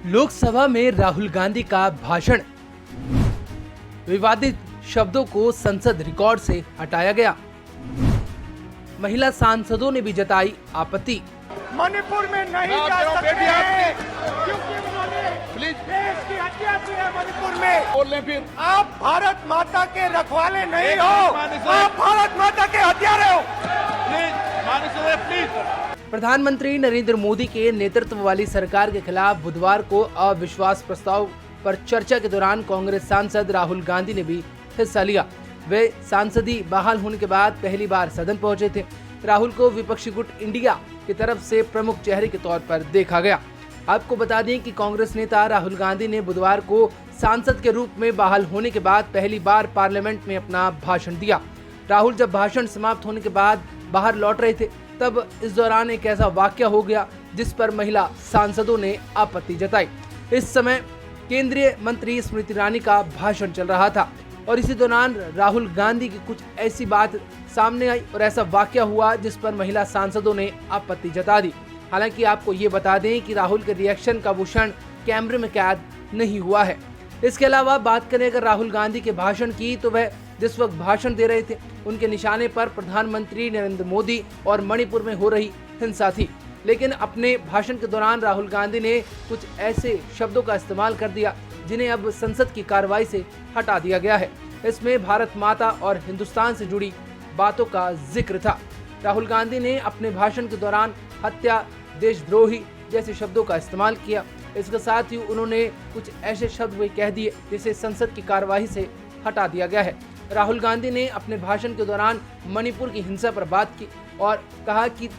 लोकसभा में राहुल गांधी का भाषण, विवादित शब्दों को संसद रिकॉर्ड से हटाया गया। महिला सांसदों ने भी जताई आपत्ति। मणिपुर में नहीं जा सकते हैं क्योंकि उन्होंने देश की हत्या की है। मणिपुर में बोल लें फिर आप भारत माता के रखवाले नहीं हो, आप भारत माता के हत्यारे हो। प्लीज। प्रधानमंत्री नरेंद्र मोदी के नेतृत्व वाली सरकार के खिलाफ बुधवार को अविश्वास प्रस्ताव पर चर्चा के दौरान कांग्रेस सांसद राहुल गांधी ने भी हिस्सा लिया। वे सांसदी बहाल होने के बाद पहली बार सदन पहुंचे थे। राहुल को विपक्षी गुट इंडिया की तरफ से प्रमुख चेहरे के तौर पर देखा गया। आपको बता दें कि कांग्रेस नेता राहुल गांधी ने बुधवार को सांसद के रूप में बहाल होने के बाद पहली बार पार्लियामेंट में अपना भाषण दिया। राहुल जब भाषण समाप्त होने के बाद बाहर लौट रहे थे, तब इस दौरान एक ऐसा वाकया हो गया जिस पर महिला सांसदों ने आपत्ति जताई। इस समय केंद्रीय मंत्री स्मृति ईरानी का भाषण चल रहा था और इसी दौरान राहुल गांधी की कुछ ऐसी बात सामने आई और ऐसा वाकया हुआ जिस पर महिला सांसदों ने आपत्ति जता दी। हालांकि आपको ये बता दें कि राहुल के रिएक्शन का वो क्षण कैमरे में कैद नहीं हुआ है। इसके अलावा बात करें अगर राहुल गांधी के भाषण की, तो वह जिस वक्त भाषण दे रहे थे उनके निशाने पर प्रधानमंत्री नरेंद्र मोदी और मणिपुर में हो रही हिंसा थी। लेकिन अपने भाषण के दौरान राहुल गांधी ने कुछ ऐसे शब्दों का इस्तेमाल कर दिया जिन्हें अब संसद की कार्रवाई से हटा दिया गया है। इसमें भारत माता और हिंदुस्तान से जुड़ी बातों का जिक्र था। राहुल गांधी ने अपने भाषण के दौरान हत्या, देशद्रोही जैसे शब्दों का इस्तेमाल किया। इसके साथ ही उन्होंने कुछ ऐसे शब्द भी कह दिए जिसे संसद की कार्यवाही से हटा दिया गया है। राहुल गांधी ने अपने भाषण के दौरान मणिपुर की हिंसा पर बात की और कहा कि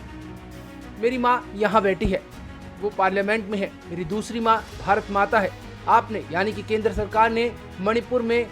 मेरी माँ यहाँ बैठी है, वो पार्लियामेंट में है, मेरी दूसरी माँ भारत माता है। आपने यानी कि केंद्र सरकार ने मणिपुर में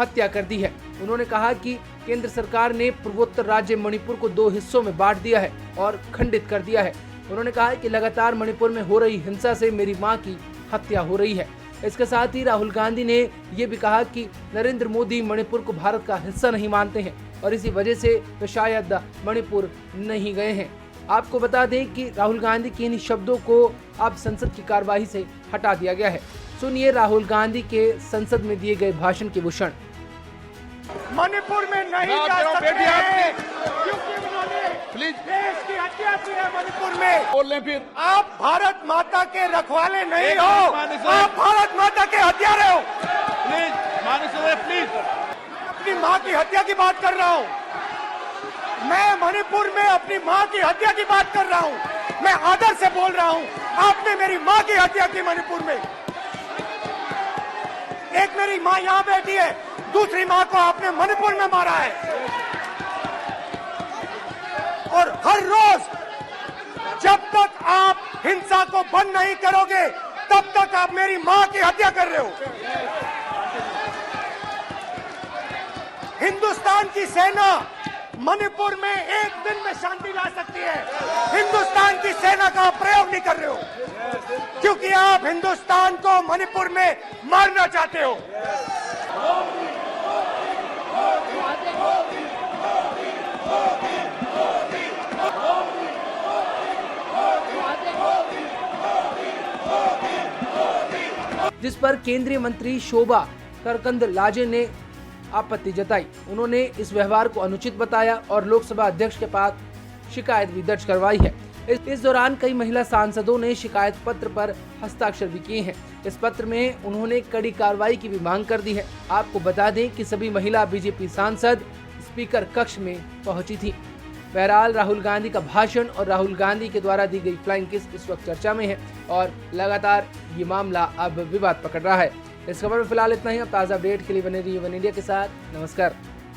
हत्या कर दी है। उन्होंने कहा कि केंद्र सरकार ने पूर्वोत्तर राज्य मणिपुर को 2 हिस्सों में बांट दिया है और खंडित कर दिया है। उन्होंने कहा कि लगातार मणिपुर में हो रही हिंसा से मेरी मां की हत्या हो रही है। इसके साथ ही राहुल गांधी ने ये भी कहा कि नरेंद्र मोदी मणिपुर को भारत का हिस्सा नहीं मानते हैं और इसी वजह से वे शायद मणिपुर नहीं गए हैं। आपको बता दें कि राहुल गांधी के इन शब्दों को अब संसद की कार्यवाही से हटा दिया गया है। सुनिए राहुल गांधी के संसद में दिए गए भाषण के भूषण। मणिपुर में नहीं जा सकते हैं क्योंकि उन्होंने देश की हत्या की है। मणिपुर में बोल लें फिर आप भारत माता के रखवाले नहीं हो, आप भारत माता के हत्यारे हो। प्लीज। अपनी माँ की हत्या की बात कर रहा हूँ मैं। मणिपुर में अपनी माँ की हत्या की बात कर रहा हूँ मैं। आदर से बोल रहा हूँ, आपने मेरी माँ की हत्या की मणिपुर में। एक मेरी माँ यहाँ बैठी है, दूसरी माँ को आपने मणिपुर में मारा है। और हर रोज जब तक आप हिंसा को बंद नहीं करोगे तब तक आप मेरी माँ की हत्या कर रहे हो। हिंदुस्तान की सेना मणिपुर में एक दिन में शांति ला सकती है। हिंदुस्तान की सेना का प्रयोग नहीं कर रहे हो क्योंकि आप हिंदुस्तान को मणिपुर में मारना चाहते हो। जिस पर केंद्रीय मंत्री शोभा करंदलाजे ने आपत्ति जताई। उन्होंने इस व्यवहार को अनुचित बताया और लोकसभा अध्यक्ष के पास शिकायत भी दर्ज करवाई है। इस दौरान कई महिला सांसदों ने शिकायत पत्र पर हस्ताक्षर भी किए हैं। इस पत्र में उन्होंने कड़ी कार्रवाई की भी मांग कर दी है। आपको बता दें कि सभी महिला बीजेपी सांसद स्पीकर कक्ष में पहुंची थी। बहरहाल राहुल गांधी का भाषण और राहुल गांधी के द्वारा दी गई फ्लाइंग किस इस वक्त चर्चा में है और लगातार ये मामला अब विवाद पकड़ रहा है। इस खबर में फिलहाल इतना ही। अब ताज़ा अपडेट के लिए बने रहिए वन इंडिया के साथ। नमस्कार।